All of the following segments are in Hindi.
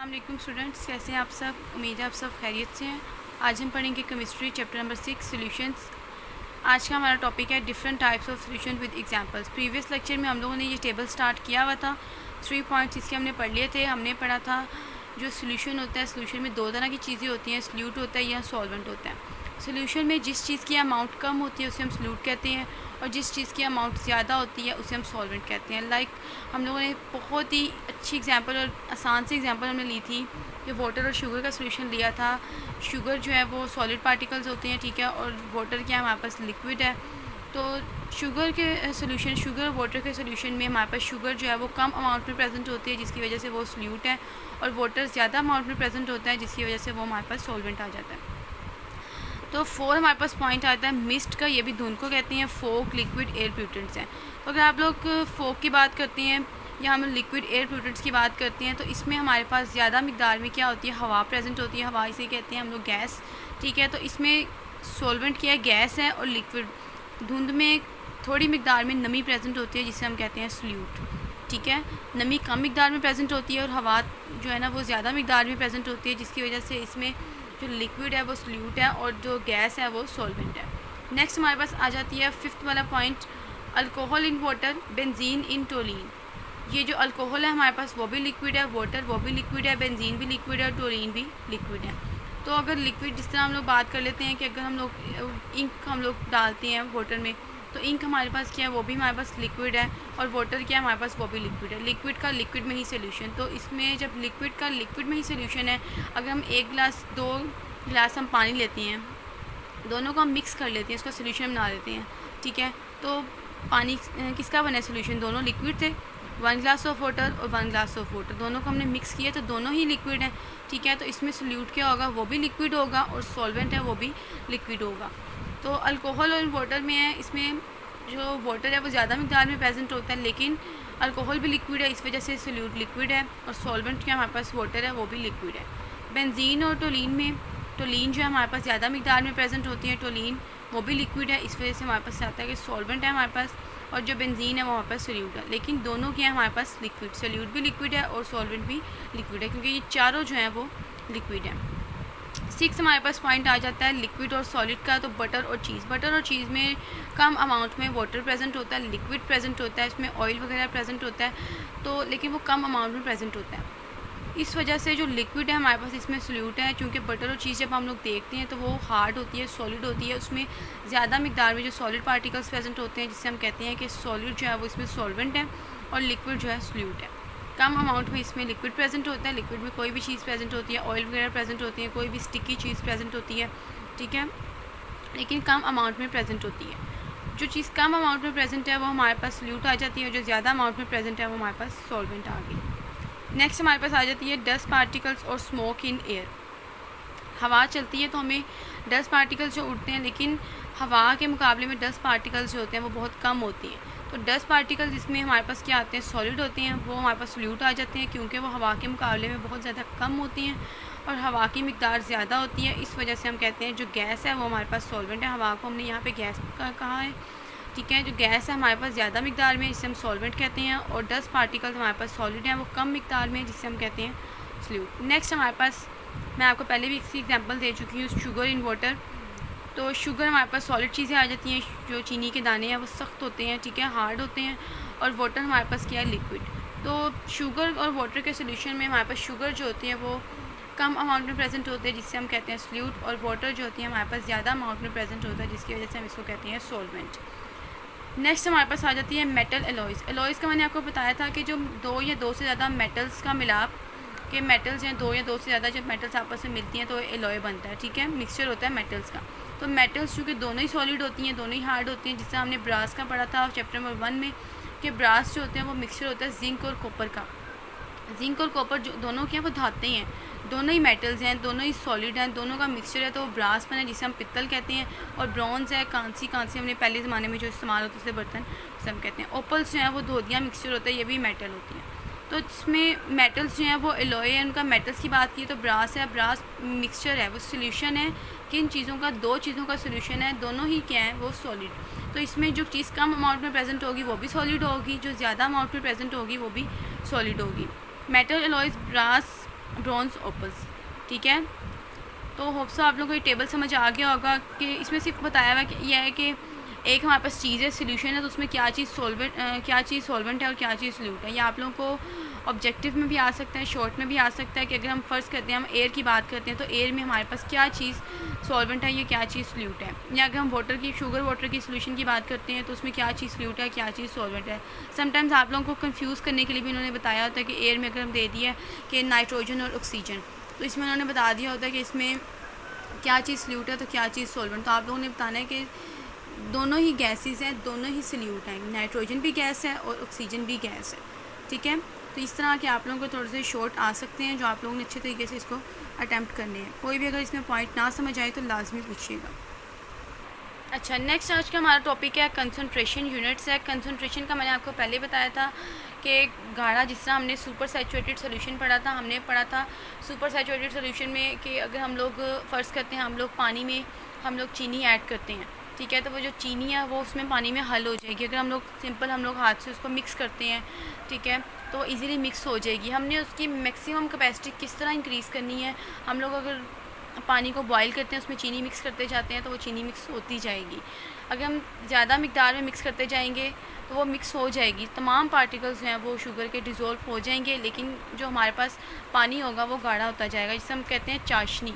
अस्सलाम स्टूडेंट्स, कैसे हैं आप सब। उम्मीद है आप सब खैरियत से हैं। आज हम पढ़ेंगे केमिस्ट्री चैप्टर नंबर 6 सॉल्यूशंस। आज का हमारा टॉपिक है different types of solution with examples. Previous lecture में हम लोगों ने ये टेबल स्टार्ट किया हुआ था। 3 पॉइंट्स इसके हमने पढ़ लिए थे। हमने पढ़ा था जो सोल्यूशन होता है, सोल्यूशन में 2 तरह की चीज़ें होती हैं, सॉल्यूट होता है या सॉल्वेंट होता है। सोल्यूशन में जिस चीज़ की अमाउंट कम होती है उसे हम सॉल्यूट कहते हैं, और जिस चीज़ की अमाउंट ज़्यादा होती है उसे हम सॉल्वेंट कहते हैं। लाइक हम लोगों ने बहुत ही अच्छी एग्जांपल और आसान सी एग्जांपल हमने ली थी कि वाटर और शुगर का सोल्यूशन लिया था। शुगर जो है वो सॉलिड पार्टिकल्स होते हैं, ठीक है, और वाटर क्या हमारे पास लिक्विड है। तो शुगर के सोल्यूशन, शुगर और वाटर के सोल्यूशन में हमारे पास शुगर जो है वो कम अमाउंट में प्रेजेंट होती है जिसकी वजह से वो सॉल्यूट है, और वाटर ज़्यादा अमाउंट में प्रेजेंट होता है जिसकी वजह से वो हमारे पास सॉल्वेंट आ जाता है। तो 4 हमारे पास पॉइंट आता है मिस्ट का, ये भी धुंध को कहते हैं। फोक, लिक्विड, एयर प्यूटेंट्स हैं। तो अगर आप लोग फोक की बात करते हैं या हम लिक्विड एयर प्यूटेंट्स की बात करते हैं तो इसमें हमारे पास ज़्यादा मिकदार में क्या होती है, हवा प्रेजेंट होती है। हवा इसे कहते हैं हम लोग गैस, ठीक है। तो इसमें सॉल्वेंट क्या है, गैस है। और लिक्विड धुंध में थोड़ी मिकदार में नमी प्रेजेंट होती है जिसे हम कहते हैं सॉल्यूट, ठीक है। नमी कम मिकदार में प्रेजेंट होती है और हवा जो है ना वो ज़्यादा मिकदार में प्रेजेंट होती है जिसकी वजह से इसमें जो लिक्विड है वो सॉल्यूट है और जो गैस है वो सॉल्वेंट है। नेक्स्ट हमारे पास आ जाती है 5th वाला point, alcohol in water, benzene in toluene. ये जो अल्कोहल है हमारे पास वो भी लिक्विड है, वाटर वो भी लिक्विड है, बेंजीन भी लिक्विड है, टोलिन भी लिक्विड है। तो अगर लिक्विड जिस तरह हम लोग बात कर लेते हैं कि अगर हम लोग इंक हम लोग डालते हैं वाटर में तो इंक हमारे पास क्या है, वो भी हमारे पास लिक्विड है, और वाटर क्या है हमारे पास, वो भी लिक्विड है। लिक्विड का लिक्विड में ही सोल्यूशन। तो इसमें जब लिक्विड का लिक्विड में ही सोल्यूशन है, अगर हम 1 गिलास 2 गिलास हम पानी लेते हैं, दोनों को हम मिक्स कर लेते हैं, इसका सोल्यूशन बना लेते हैं, ठीक है। तो पानी किसका बना है सोल्यूशन, दोनों लिक्विड थे। 1 गिलास ऑफ वाटर और 1 गिलास ऑफ वाटर, दोनों को हमने मिक्स किया तो दोनों ही लिक्विड हैं, ठीक है। तो इसमें सोल्यूट क्या होगा, वो भी लिक्विड होगा, और सॉल्वेंट है वो भी लिक्विड होगा। तो अल्कोहल और वाटर में है, इसमें जो वाटर है वो ज़्यादा मिकदार में प्रेजेंट होता है, लेकिन अल्कोहल भी लिक्विड है, इस वजह से सोल्यूट लिक्विड है, और सॉल्वेंट क्या हमारे पास वाटर है वो भी लिक्विड है। बेंजीन और टोलिन में, टोलिन जो है हमारे पास ज़्यादा मिकदार में प्रेजेंट होती है, टोलिन वो भी लिक्विड है, इस वजह से हमारे पास आता है कि सॉल्वेंट है हमारे पास, और जो बेंजीन है वो हमारे पास सोल्यूट है। लेकिन दोनों क्या है हमारे पास लिक्विड, सोल्यूट भी लिक्विड है और सॉल्वेंट भी लिक्विड है, क्योंकि ये चारों जो हैं वो लिक्विड हैं। 6 हमारे पास पॉइंट आ जाता है लिक्विड और सॉलिड का। तो बटर और चीज़, बटर और चीज़ में कम अमाउंट में वाटर प्रेजेंट होता है, लिक्विड प्रेजेंट होता है, इसमें ऑयल वगैरह प्रेजेंट होता है, तो लेकिन वो कम अमाउंट में प्रेजेंट होता है। इस वजह से जो लिक्विड है हमारे पास इसमें सोल्यूट है, क्योंकि बटर और चीज़ जब हम लोग देखते हैं तो वो हार्ड होती है, सॉलिड होती है, उसमें ज़्यादा मिकदार में जो सॉलिड पार्टिकल्स प्रेजेंट होते हैं, जिससे हम कहते हैं कि सॉलिड जो है वो इसमें सॉल्वेंट है और लिक्विड जो है सोल्यूट है। कम अमाउंट में इसमें लिक्विड प्रेजेंट होता है, लिक्विड में कोई भी चीज़ प्रेजेंट होती है, ऑयल वगैरह प्रेजेंट होती है, कोई भी स्टिकी चीज़ प्रेजेंट होती है, ठीक है, लेकिन कम अमाउंट में प्रेजेंट होती है। जो चीज़ कम अमाउंट में प्रेजेंट है वो हमारे पास सोल्यूट आ जाती है, और जो ज़्यादा अमाउंट में प्रेजेंट है वो हमारे पास सॉल्वेंट आ गई। नेक्स्ट हमारे पास आ जाती है डस्ट पार्टिकल्स और स्मोक इन एयर। हवा चलती है तो हमें डस्ट पार्टिकल्स जो उड़ते हैं, लेकिन हवा के मुकाबले में डस्ट पार्टिकल्स जो होते हैं वो बहुत कम होती हैं। तो डस्ट पार्टिकल्स जिसमें हमारे पास क्या आते हैं, सॉलिड होते हैं, वो हमारे पास सोल्यूट आ जाते हैं, क्योंकि वो हवा के मुकाबले में बहुत ज़्यादा कम होती हैं और हवा की मिकदार ज़्यादा होती है। इस वजह से हम कहते हैं जो गैस है वो हमारे पास सॉल्वेंट है। हवा को हमने यहाँ पे गैस कहा है, ठीक है। जो गैस है हमारे पास ज़्यादा मिकदार में, जिसे हम सॉल्वेंट कहते हैं, और डस्ट पार्टिकल्स हमारे पास सॉलिड हैं, वो कम मिकदार में, जिसे हम कहते हैं सोल्यूट। नेक्स्ट हमारे पास, मैं आपको पहले भी इसकी एग्जांपल दे चुकी हूँ, शुगर इन वाटर। तो शुगर हमारे पास सॉलिड चीज़ें आ जाती हैं, जो चीनी के दाने हैं वो सख्त होते हैं, ठीक है, हार्ड होते हैं, और वाटर हमारे पास क्या है, लिक्विड। तो शुगर और वाटर के सोल्यूशन में हमारे पास शुगर जो होती है वो कम अमाउंट में प्रेजेंट होते हैं, जिससे हम कहते हैं सोल्यूट, और वाटर जो होती है हमारे पास ज़्यादा अमाउंट में प्रेजेंट होता है, जिसकी वजह से हम इसको कहते हैं सॉल्वेंट। नेक्स्ट हमारे पास आ जाती है मेटल एलॉयज़। एलॉयज़ का मैंने आपको बताया था कि जो 2 या 2 से ज़्यादा मेटल्स का मिलाप, के मेटल्स हैं 2 या 2 से ज़्यादा, जब मेटल्स आपस में मिलती हैं तो एलॉय बनता है, ठीक है, मिक्सचर होता है मेटल्स का। तो मेटल्स चूँकि दोनों ही सॉलिड होती हैं, दोनों ही हार्ड होती हैं, जिससे हमने ब्रास का पढ़ा था चैप्टर नंबर 1 में, कि ब्रास जो होते हैं वो मिक्सचर होता है जिंक और कॉपर का। जिंक और कॉपर जो दोनों क्या, वो धाते हैं, दोनों ही मेटल्स हैं, दोनों ही सॉलिड हैं, दोनों का मिक्सचर है, तो वो ब्रास बना है, जिसे हम पित्तल कहते हैं। और ब्रॉन्ज है, कांसी, कांसी हमने पहले ज़माने में जो इस्तेमाल होते थे बर्तन, उसे हम कहते हैं। ओपल्स जो हैं वो धोदियाँ मिक्सचर होता है, ये भी मेटल होती हैं। तो इसमें मेटल्स जो हैं वो एलॉय है, उनका मेटल्स की बात की तो ब्रास है, ब्रास मिक्सचर है, वो सोल्यूशन है। किन चीज़ों का, 2 चीज़ों का सोल्यूशन है, दोनों ही क्या है, वो सॉलिड। तो इसमें जो चीज़ कम अमाउंट में प्रेजेंट होगी वो भी सॉलिड होगी, जो ज़्यादा अमाउंट में प्रेजेंट होगी वो भी सॉलिड होगी। Metal alloys brass bronze opals. ठीक है, तो होप सो आप लोगों को ये टेबल समझ आ गया होगा कि इसमें सिर्फ बताया हुआ कि यह है कि एक हमारे पास चीज़ है, सोल्यूशन है, तो उसमें क्या चीज़ सॉल्वेंट है और क्या चीज़ सोल्यूट है। या आप लोगों को ऑब्जेक्टिव में भी आ सकता है, शॉर्ट में भी आ सकता है कि अगर हम फ़र्ज़ करते हैं हम एयर की बात करते हैं तो एयर में हमारे पास क्या चीज़ सॉल्वेंट है या क्या चीज़ सोल्यूट है। या अगर हम शुगर वाटर की सोल्यूशन की बात करते हैं तो उसमें क्या चीज़ सोल्यूट है, क्या चीज़ सॉल्वेंट है। समटाइम्स आप लोगों को कंफ्यूज करने के लिए भी उन्होंने बताया होता है कि एयर में अगर हम दे दिया कि नाइट्रोजन और ऑक्सीजन, तो इसमें उन्होंने बता दिया होता है कि इसमें क्या चीज़ सोल्यूट है तो क्या चीज़ सॉल्वेंट। तो आप लोगों ने बताना है कि दोनों ही गैसेस हैं, दोनों ही सोल्यूट हैं, नाइट्रोजन भी गैस है और ऑक्सीजन भी गैस है। ठीक है, तो इस तरह के आप लोगों को थोड़े से शॉर्ट आ सकते हैं जो आप लोगों ने अच्छे तरीके से इसको अटैम्प्ट करने हैं। कोई भी अगर इसमें पॉइंट ना समझ आए तो लाजमी पूछिएगा। अच्छा, नेक्स्ट आज का हमारा टॉपिक है कंसंट्रेशन यूनिट्स है। कंसंट्रेशन का मैंने आपको पहले बताया था कि गाढ़ा, जिस तरह हमने सुपर सैचुरेटेड सोल्यूशन पढ़ा था, हमने पढ़ा था सुपर सैचुरेटेड सोल्यूशन में कि अगर हम लोग फ़र्ज़ करते हैं हम लोग पानी में हम लोग चीनी ऐड करते हैं। ठीक है, तो वो जो चीनी है वो उसमें पानी में हल हो जाएगी। अगर हम लोग हाथ से उसको मिक्स करते हैं, ठीक है, तो इजीली मिक्स हो जाएगी। हमने उसकी मैक्सिमम कैपेसिटी किस तरह इंक्रीज़ करनी है, हम लोग अगर पानी को बॉईल करते हैं उसमें चीनी मिक्स करते जाते हैं तो वो चीनी मिक्स होती जाएगी। अगर हम ज़्यादा मिकदार में मिक्स करते जाएंगे तो वो मिक्स हो जाएगी, तमाम पार्टिकल्स हैं वो शुगर के डिज़ोल्व हो जाएंगे, लेकिन जो हमारे पास पानी होगा वो गाढ़ा होता जाएगा, जिसे हम कहते हैं चाशनी।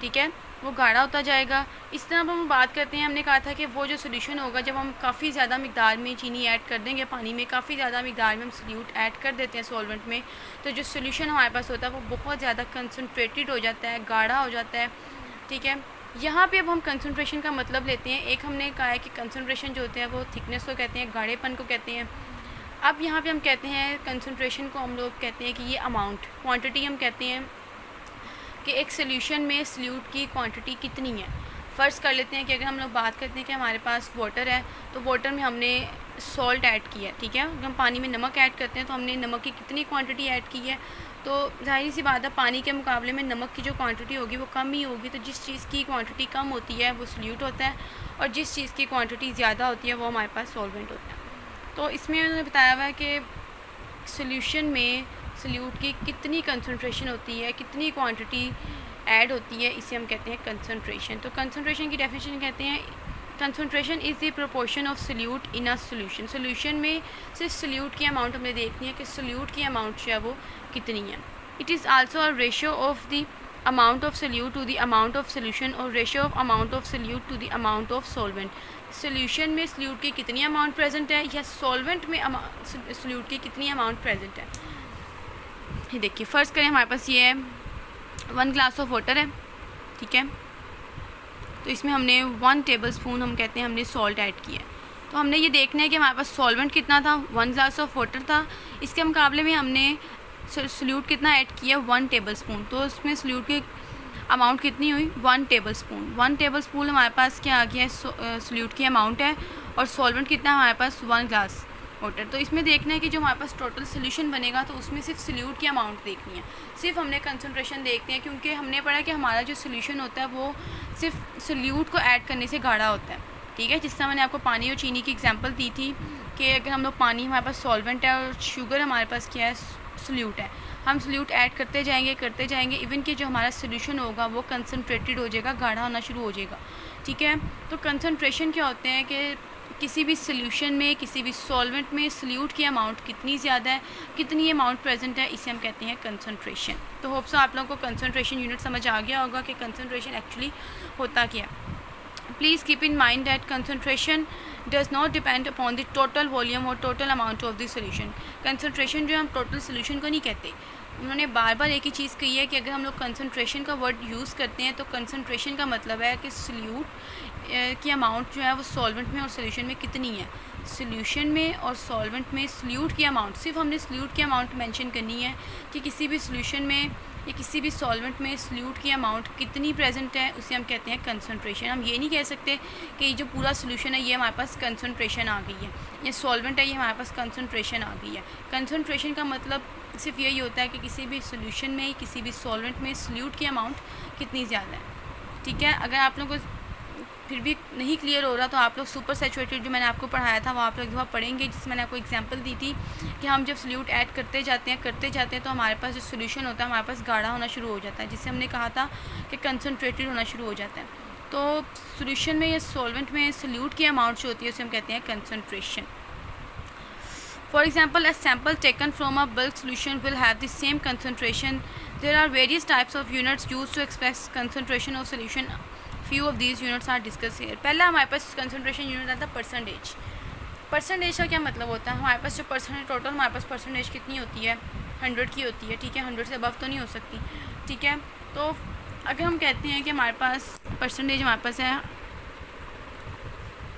ठीक है, वो गाढ़ा होता जाएगा। इस तरह हम बात करते हैं, हमने कहा था कि वो जो सोल्यूशन होगा जब हम काफ़ी ज़्यादा मिकदार में चीनी ऐड कर देंगे पानी में, काफ़ी ज़्यादा मिकदार में हम सोल्यूट ऐड कर देते हैं सॉल्वेंट में, तो जो सोल्यूशन हमारे पास होता है वो बहुत ज़्यादा कंसनट्रेटेड हो जाता है, गाढ़ा हो जाता है। ठीक है, यहाँ पे अब हम कंसंट्रेशन का मतलब लेते हैं। एक हमने कहा है कि कंसंट्रेशन जो होते हैं वो थिकनेस को कहते हैं, गाढ़ेपन को कहते हैं। अब यहाँ पे हम कहते हैं कंसंट्रेशन को हम लोग कहते हैं कि ये अमाउंट, क्वांटिटी हम कहते हैं कि एक सोल्यूशन में सोल्यूट की क्वांटिटी कितनी है। फ़र्ज़ कर लेते हैं कि अगर हम लोग बात करते हैं कि हमारे पास वाटर है तो वाटर में हमने सॉल्ट ऐड किया है। ठीक है, अगर हम पानी में नमक ऐड करते हैं तो हमने नमक की कितनी क्वांटिटी ऐड की है, तो जाहिर सी बात है पानी के मुकाबले में नमक की जो क्वांटिटी होगी वो कम ही होगी। तो जिस चीज़ की क्वांटिटी कम होती है वो सोल्यूट होता है और जिस चीज़ की क्वांटिटी ज़्यादा होती है वो हमारे पास सॉल्वेंट होता है। तो इसमें उन्होंने बताया हुआ है कि सोल्यूशन में सोल्यूट की कितनी कंसंट्रेशन होती है, कितनी क्वांटिटी ऐड होती है, इसे हम कहते हैं कंसंट्रेशन। तो कंसंट्रेशन की डेफिनेशन कहते हैं concentration is the proportion of solute in a solution. Solution में सिर्फ सोल्यूट की अमाउंट हमने देखनी है कि सोल्यूट की अमाउंट जो है वो कितनी है। It is also a ratio of the amount of solute to the amount of solution और ratio of amount of solute to the amount of solvent. Solution में सोल्यूट की कितनी अमाउंट प्रेजेंट है या सॉल्वेंट में सोल्यूट की कितनी अमाउंट प्रेजेंट है। ये देखिए, फ़र्ज़ करें हमारे पास ये है 1 ग्लास ऑफ वाटर है। ठीक है, तो इसमें हमने 1 टेबल स्पून हम कहते हैं हमने सॉल्ट ऐड किया है। तो हमने ये देखना है कि हमारे पास सॉल्वेंट कितना था, 1 ग्लास ऑफ वाटर था, इसके मुकाबले में हमने सोल्यूट कितना ऐड किया, 1 टेबल स्पून। तो उसमें सोल्यूट की अमाउंट कितनी हुई, 1 टेबल स्पून। 1 टेबल स्पून हमारे पास क्या आ गया है, सोल्यूट की अमाउंट है, और सॉल्वेंट कितना है हमारे पास, 1 ग्लास वाटर। तो इसमें देखना है कि जो हमारे पास टोटल सोल्यूशन बनेगा तो उसमें सिर्फ सोल्यूट की अमाउंट देखनी है, सिर्फ हमने कंसंट्रेशन देखते हैं, क्योंकि हमने पढ़ा कि हमारा जो सोल्यूशन होता है वो सिर्फ सोल्यूट को ऐड करने से गाढ़ा होता है। ठीक है, जिस तरह मैंने आपको पानी और चीनी की एग्जांपल दी थी कि अगर हम लोग पानी हमारे पास सॉल्वेंट है और शुगर हमारे पास क्या है, सोल्यूट है, हम सोल्यूट ऐड करते जाएंगे इवन कि जो हमारा सोल्यूशन होगा वो कंसनट्रेटेड हो जाएगा, गाढ़ा होना शुरू हो जाएगा। ठीक है, तो कंसंट्रेशन क्या होते हैं कि किसी भी सोल्यूशन में, किसी भी सॉल्वेंट में सोल्यूट की अमाउंट कितनी ज़्यादा है, कितनी अमाउंट प्रेजेंट है, इसे हम कहते हैं कंसंट्रेशन। तो होप सो आप लोगों को कंसंट्रेशन यूनिट समझ आ गया होगा कि कंसंट्रेशन एक्चुअली होता क्या है। Please keep in mind that concentration does not depend upon the total volume or total amount of the solution. Concentration जो हम total solution को नहीं कहते, उन्होंने बार बार एक ही चीज़ कही है कि अगर हम लोग कंसंट्रेशन का वर्ड यूज़ करते हैं तो कंसंट्रेशन का मतलब है कि सोल्यूट की अमाउंट जो है वो सॉल्वेंट में और सोल्यूशन में कितनी है। सोल्यूशन में और सॉल्वेंट में सोल्यूट की अमाउंट, सिर्फ हमने सोल्यूट की अमाउंट मेंशन करनी है कि किसी भी सोल्यूशन में या किसी भी सॉल्वेंट में सोल्यूट की अमाउंट कितनी प्रेजेंट है, उसे हम कहते हैं कंसंट्रेशन। हम ये नहीं कह सकते कि ये जो पूरा सोल्यूशन है ये हमारे पास कंसंट्रेशन आ गई है, ये सॉल्वेंट है ये हमारे पास कंसंट्रेशन आ गई है। कंसंट्रेशन का मतलब सिर्फ यही होता है कि किसी भी सोल्यूशन में, किसी भी सॉल्वेंट में सोल्यूट की अमाउंट कितनी ज़्यादा है। ठीक है, अगर आप लोगों को फिर भी नहीं क्लियर हो रहा तो आप लोग सुपर सैचुरेटेड जो मैंने आपको पढ़ाया था वो आप लोग वहाँ पढ़ेंगे, जिसमें मैंने आपको एग्जांपल दी थी कि हम जब सॉल्यूट ऐड करते जाते हैं तो हमारे पास जो सोल्यूशन होता है हमारे पास गाढ़ा होना शुरू हो जाता है, जिससे हमने कहा था कि कंसनट्रेटेड होना शुरू हो जाता है। तो सोल्यूशन में या सॉल्वेंट में सॉल्यूट की अमाउंट जो होती है उसे हम कहते हैं concentration. For example, a sample taken from a bulk solution will have the same concentration. There are various types of units used to express concentration of solution. Few of these units are discussed here. पहला हमारे पास concentration unit आता है परसेंटेज। परसेंटेज का क्या मतलब होता है, हमारे पास जो परसेंटेज टोटल हमारे पास परसेंटेज कितनी होती है 100 की होती है, ठीक है, 100 से अबव तो नहीं हो सकती, ठीक है। तो अगर हम कहते हैं कि हमारे पास परसेंटेज हमारे पास है,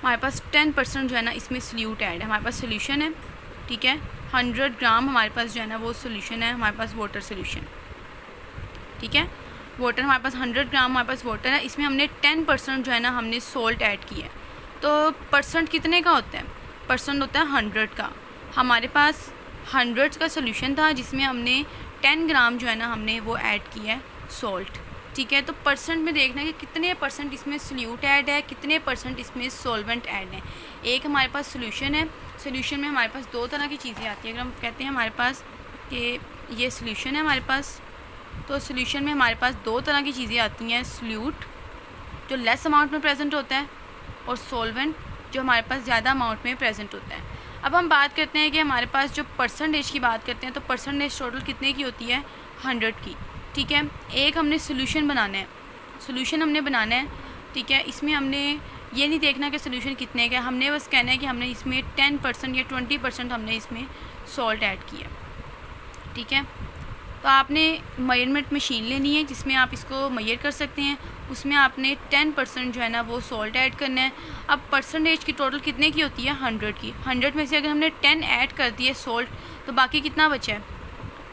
हमारे पास 10% जो है ना इसमें सॉल्यूट ऐड है, हमारे पास सोल्यूशन है, ठीक है, 100 ग्राम हमारे पास जो है ना वो सोल्यूशन है, हमारे पास वाटर सोल्यूशन, ठीक है, वाटर हमारे पास 100 ग्राम हमारे पास वाटर है, इसमें हमने 10% जो है ना हमने सोल्ट ऐड किया है। तो परसेंट कितने का होता है, परसेंट होता है 100 का। हमारे पास 100 का सोल्यूशन था जिसमें हमने 10 ग्राम जो है ना हमने वो ऐड किया है सॉल्ट, ठीक है। तो परसेंट में देखना है कि कितने परसेंट इसमें सॉल्यूट ऐड है, कितने परसेंट इसमें सॉल्वेंट ऐड है। एक हमारे पास सोल्यूशन है, सोल्यूशन में हमारे पास दो तरह की चीज़ें आती हैं। अगर हम कहते हैं हमारे पास कि ये सोल्यूशन है हमारे पास, तो सोल्यूशन में हमारे पास दो तरह की चीज़ें आती हैं, सॉल्यूट जो लेस अमाउंट में प्रेजेंट होता है और सॉल्वेंट जो हमारे पास ज़्यादा अमाउंट में प्रेजेंट होता है। अब हम बात करते हैं कि हमारे पास जो परसेंटेज की बात करते हैं तो परसेंटेज टोटल कितने की होती है 100 की, ठीक है। एक हमने सोल्यूशन बनाना है, सोल्यूशन हमने बनाना है, ठीक है। इसमें हमने ये नहीं देखना कि सोल्यूशन कितने का, हमने बस कहना है कि हमने इसमें 10% या 20% हमने इसमें सॉल्ट ऐड किया, ठीक है। तो आपने मेजरमेंट मशीन लेनी है जिसमें आप इसको मेजर कर सकते हैं, उसमें आपने 10% जो है ना वो सॉल्ट ऐड करना है। अब परसेंटेज की टोटल कितने की होती है 100 की, 100 में से अगर हमने 10 ऐड कर दिए सॉल्ट तो बाकी कितना बचा है,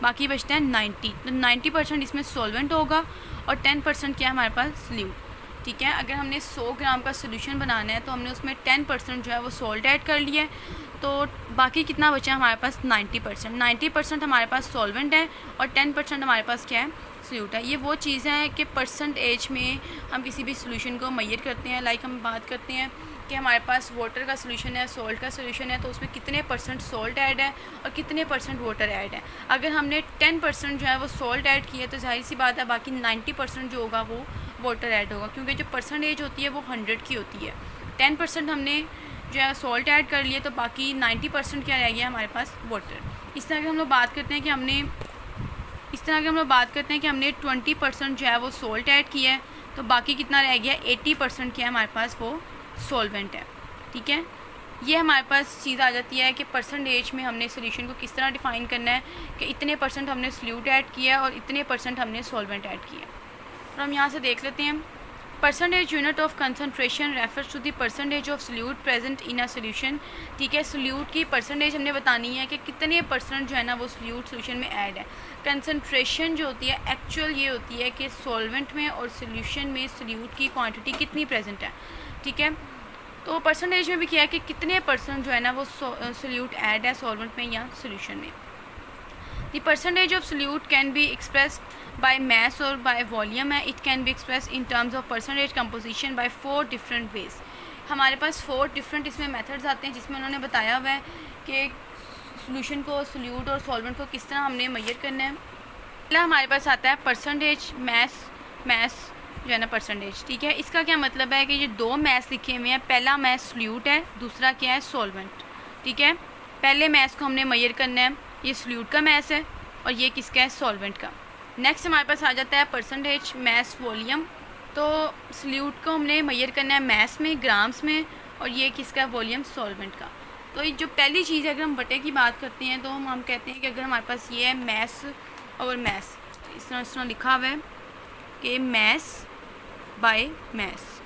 बाकी बचता है 90। तो 90% इसमें सॉल्वेंट होगा और 10% क्या है हमारे पास सॉल्यूट, ठीक है। अगर हमने 100 ग्राम का सोल्यूशन बनाना है तो हमने उसमें 10% जो है वो सॉल्ट ऐड कर लिया है, तो बाकी कितना बचा है हमारे पास 90%। 90% हमारे पास सॉल्वेंट है और 10% हमारे पास क्या है सॉल्यूट है। ये वो चीज़ है कि परसेंटेज में हम किसी भी सोल्यूशन को मेजर करते हैं। लाइक हम बात करते हैं कि हमारे पास वाटर का सोल्यूशन है, सॉल्ट का सोल्यूशन है, तो उसमें कितने परसेंट सॉल्ट ऐड है और कितने परसेंट वाटर ऐड है। अगर हमने 10% जो है वो सॉल्ट ऐड किया तो जाहिर सी बात है बाकी 90% जो होगा वो वाटर ऐड होगा, क्योंकि जो परसेंटेज होती है वो 100 की होती है। 10% हमने जो है सॉल्ट ऐड कर लिए तो बाकी 90% क्या रह गया हमारे पास वाटर। इस तरह की हम लोग बात करते हैं कि हमने 20% जो है वो सॉल्ट ऐड किया है तो बाकी कितना रह गया 80% क्या है हमारे पास वो सॉल्वेंट है, ठीक है। ये हमारे पास चीज़ आ जाती है कि परसेंटेज में हमने सोल्यूशन को किस तरह डिफ़ाइन करना है कि इतने परसेंट हमने सॉल्यूट ऐड किया और इतने परसेंट हमने सॉल्वेंट ऐड किया। और हम यहाँ से देख लेते हैं, percentage unit of concentration refers to the percentage of solute present in a solution, ठीक है। सॉल्यूट की परसेंटेज हमने बतानी है कि कितने परसेंट जो है ना वो सॉल्यूट सोल्यूशन में ऐड है। कंसनट्रेशन जो होती है एक्चुअल ये होती है कि सॉल्वेंट में और सोल्यूशन में सॉल्यूट की क्वांटिटी कितनी प्रेजेंट है, ठीक है। तो परसेंटेज में भी किया है कि कितने परसेंट जो है ना वो सॉल्यूट ऐड है सॉल्वेंट में या सोल्यूशन में। The percentage of solute can be expressed by mass और by volume है। it can be expressed in terms of percentage composition by 4 different ways। हमारे पास 4 डिफरेंट इसमें मेथड्स आते हैं जिसमें उन्होंने बताया हुआ है कि सोल्यूशन को सॉल्यूट और सॉल्वेंट को किस तरह हमने मेजर करना है। पहला हमारे पास आता है परसेंटेज मैस जो है ना परसेंटेज, ठीक है। इसका क्या मतलब है कि ये दो मैस लिखे हुए हैं, पहला मैस सॉल्यूट है, दूसरा क्या है सॉल्वेंट, ठीक है। पहले मैस को हमने मेजर करना है, ये सॉल्यूट का मैस है और ये किसका है सॉल्वेंट का। नेक्स्ट हमारे पास आ जाता है परसेंटेज मैस वॉल्यूम, तो सॉल्यूट को हमने मेजर करना है मैस में ग्राम्स में और ये किसका वॉल्यूम सॉल्वेंट का। तो ये जो पहली चीज़ है अगर हम बटे की बात करते हैं तो हम कहते हैं कि अगर हमारे पास ये है मैस और मैस, इस तरह लिखा हुआ है कि मैस बाय मैस,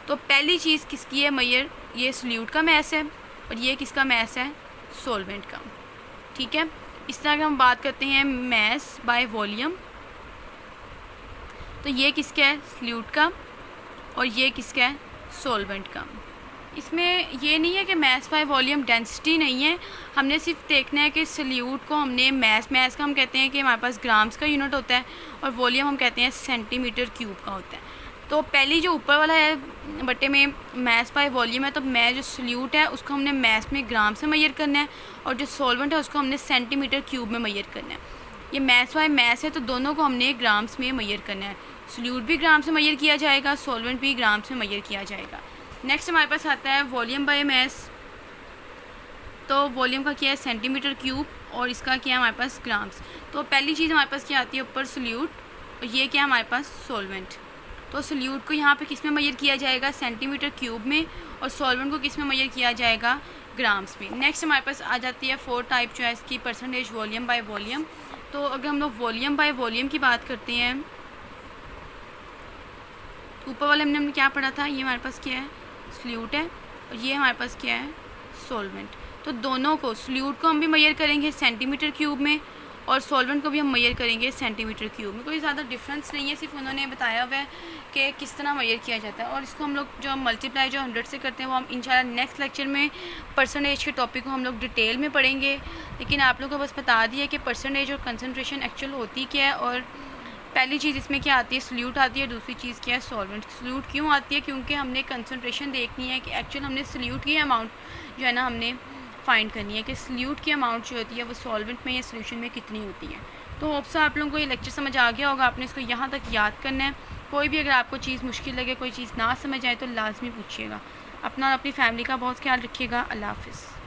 तो पहली चीज़ किसकी है मेजर, ये सॉल्यूट का मैस है और ये किसका मैस है सॉल्वेंट का, ठीक है। इस तरह की हम बात करते हैं मैस बाय वॉल्यूम, तो ये किसका है सॉल्यूट का और ये किसका है सॉल्वेंट का। इसमें ये नहीं है कि मैस बाय वॉल्यूम डेंसिटी नहीं है, हमने सिर्फ देखना है कि सॉल्यूट को हमने मैस का हम कहते हैं कि हमारे पास ग्राम्स का यूनिट होता है और वॉल्यूम हम कहते हैं सेंटीमीटर क्यूब का होता है। तो पहली जो ऊपर वाला है बटे में मैस बाय वॉल्यूम है, तो मैं जो सोल्यूट है उसको हमने मैस में ग्राम से मेजर करना है, और जो सॉल्वेंट है उसको हमने सेंटीमीटर क्यूब में मेजर करना है। ये मैस बाय मैस है, तो दोनों को हमने ग्राम्स में मेजर करना है। सोल्यूट भी ग्राम से मेजर किया जाएगा, सॉल्वेंट भी ग्राम से मेजर किया जाएगा। नेक्स्ट हमारे पास आता है वॉल्यूम बाय मैस। तो वॉल्यूम का क्या है सेंटीमीटर क्यूब, और इसका क्या है हमारे पास ग्राम्स। तो पहली चीज़ हमारे पास क्या आती है ऊपर सोल्यूट, और ये क्या है हमारे पास सॉल्वेंट। तो सोल्यूट को यहाँ पे किस में मेजर किया जाएगा सेंटीमीटर क्यूब में, और सॉल्वेंट को किस में मेजर किया जाएगा ग्राम्स में। नेक्स्ट हमारे पास आ जाती है 4 टाइप जो है इसकी परसेंटेज वॉल्यूम बाय वॉल्यूम। तो अगर हम लोग वॉल्यूम बाय वॉल्यूम की बात करते हैं, ऊपर वाले हमने क्या पढ़ा था, ये हमारे पास क्या है सोल्यूट है, और ये हमारे पास क्या है सॉल्वेंट। तो दोनों को सोल्यूट को हम भी मेजर करेंगे सेंटीमीटर क्यूब में, और सॉल्वेंट को भी हम मेजर करेंगे सेंटीमीटर क्यूब में। कोई ज़्यादा डिफरेंस नहीं है, सिर्फ उन्होंने बताया हुआ है कि किस तरह मेजर किया जाता है। और इसको हम लोग जो मल्टीप्लाई जो 100 से करते हैं वो हम इंशाल्लाह नेक्स्ट लेक्चर में परसेंटेज के टॉपिक को हम लोग डिटेल में पढ़ेंगे। लेकिन आप लोगों को बस बता दिया कि परसेंटेज और कंसनट्रेशन एक्चुअल होती क्या है, और पहली चीज़ इसमें क्या आती है सोल्यूट आती है, दूसरी चीज़ क्या है सॉल्वेंट। सोल्यूट क्यों आती है, क्योंकि हमने कंसनट्रेशन देखनी है कि एक्चुअल हमने सोल्यूट की अमाउंट जो है ना हमने फाइंड करनी है कि सोल्यूट की अमाउंट जो होती है वो सॉल्वेंट में या सोल्यूशन में कितनी होती है। तो होप से आप लोगों को ये लेक्चर समझ आ गया होगा। आपने इसको यहाँ तक याद करना है। कोई भी अगर आपको चीज़ मुश्किल लगे, कोई चीज़ ना समझ आए तो लाजमी पूछिएगा। अपना और अपनी फैमिली का बहुत ख्याल रखिएगा। अल्लाह हाफ़िज़।